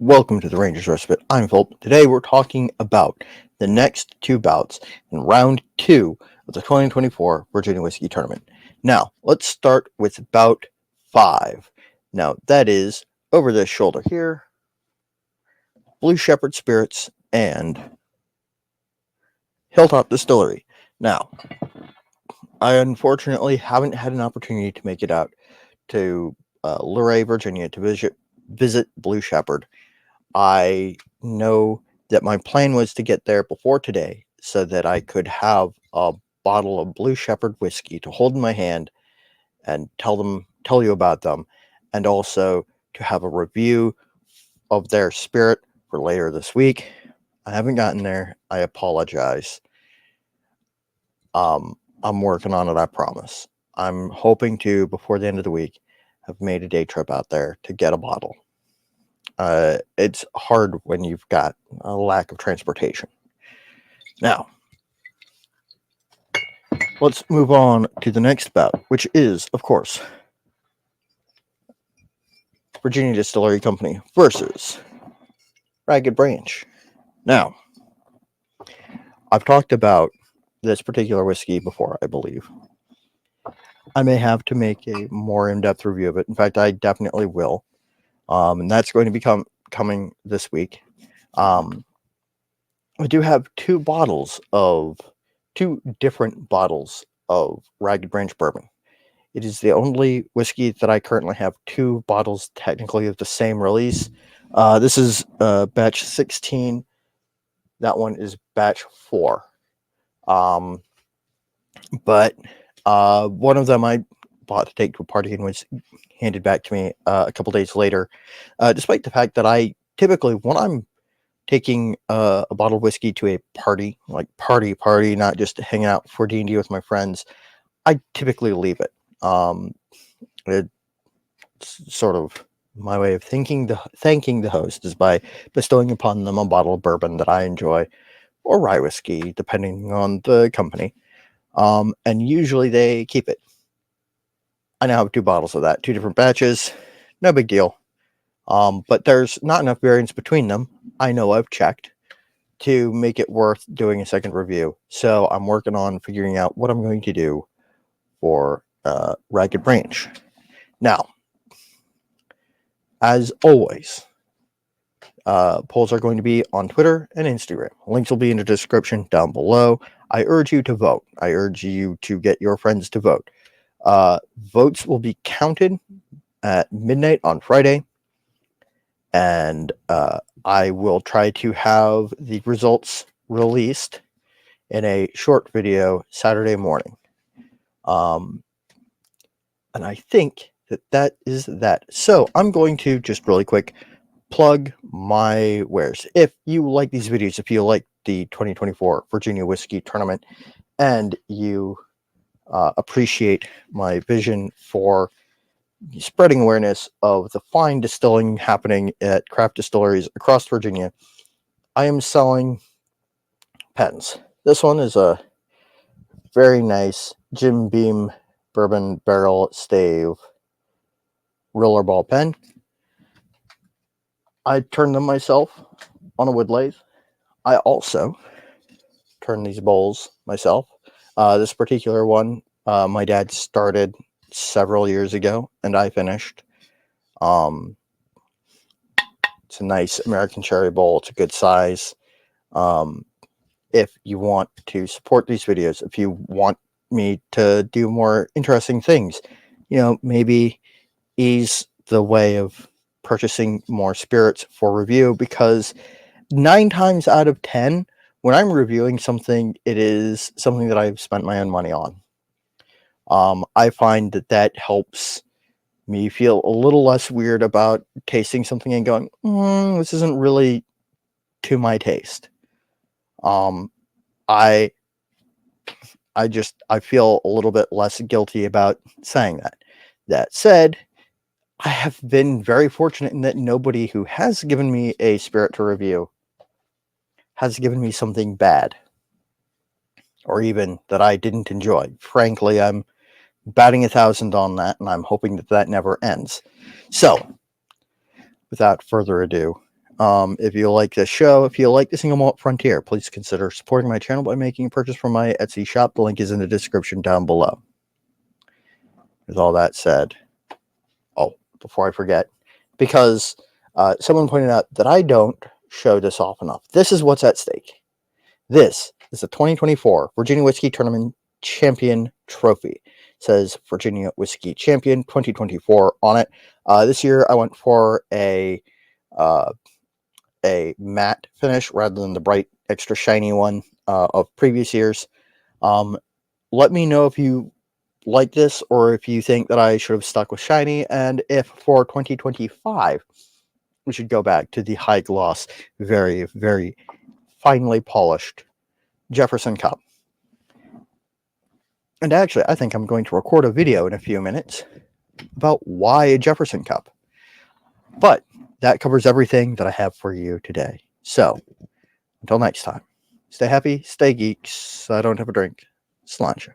Welcome to the Rangers Respite. I'm Philip. Today we're talking about the next two bouts in round two of the 2024 Virginia Whiskey Tournament. Now, let's start with bout 5. Now, that is over this shoulder here, Blue Shepherd Spirits and Hilltop Distillery. Now, I unfortunately haven't had an opportunity to make it out to Luray, Virginia to visit Blue Shepherd. I know that my plan was to get there before today so that I could have a bottle of Blue Shepherd whiskey to hold in my hand and tell you about them, and also to have a review of their spirit for later this week. I haven't gotten there. I apologize. I'm working on it, I promise. I'm hoping to, before the end of the week, have made a day trip out there to get a bottle. It's hard when you've got a lack of transportation. Now, let's move on to the next bout, which is, of course, Virginia Distillery Company versus Ragged Branch. Now, I've talked about this particular whiskey before, I believe. I may have to make a more in-depth review of it. In fact, I definitely will. And that's going to be coming this week. I do have two different bottles of Ragged Branch bourbon. It is the only whiskey that I currently have two bottles technically of the same release. This is batch 16. That one is batch 4. But one of them I bought to take to a party and was handed back to me a couple days later. Despite the fact that I typically, when I'm taking a bottle of whiskey to a party, like party, not just hanging out for D&D with my friends, I typically leave it. It's sort of my way of thanking the host is by bestowing upon them a bottle of bourbon that I enjoy, or rye whiskey, depending on the company. And usually they keep it. I now have two bottles of that, two different batches. No big deal. But there's not enough variance between them. I know I've checked to make it worth doing a second review. So I'm working on figuring out what I'm going to do for Ragged Branch. Now, as always, polls are going to be on Twitter and Instagram. Links will be in the description down below. I urge you to vote. I urge you to get your friends to vote. Votes will be counted at midnight on Friday, and I will try to have the results released in a short video Saturday morning. And I think that is that. So I'm going to just really quick plug my wares. If you like these videos, if you like the 2024 Virginia Whiskey Tournament, and you appreciate my vision for spreading awareness of the fine distilling happening at craft distilleries across Virginia, I am selling pens. This one is a very nice Jim Beam bourbon barrel stave rollerball pen. I turned them myself on a wood lathe. I also turn these bowls myself. This particular one, my dad started several years ago, and I finished. It's a nice American cherry bowl. It's a good size. If you want to support these videos, if you want me to do more interesting things, maybe ease the way of purchasing more spirits for review, because 9 times out of 10, when I'm reviewing something, it is something that I've spent my own money on. I find that helps me feel a little less weird about tasting something and going, this isn't really to my taste. I feel a little bit less guilty about saying that. That said, I have been very fortunate in that nobody who has given me a spirit to review has given me something bad, or even that I didn't enjoy. Frankly, I'm batting 1,000 on that, and I'm hoping that never ends. So, without further ado, If you like this show, if you like the Single Malt Frontier, please consider supporting my channel by making a purchase from my Etsy shop. The link is in the description down below. With all that said, oh, before I forget, because someone pointed out that I don't show this off enough. This is what's at stake. This is the 2024 Virginia Whiskey Tournament Champion Trophy. It says Virginia Whiskey Champion 2024 on it. This year I went for a matte finish rather than the bright, extra shiny one of previous years. Let me know if you like this or if you think that I should have stuck with shiny, and if for 2025 we should go back to the high gloss, very, very finely polished Jefferson Cup. And actually, I think I'm going to record a video in a few minutes about why a Jefferson Cup. But that covers everything that I have for you today. So, until next time, stay happy, stay geeks. I don't have a drink. Sláinte.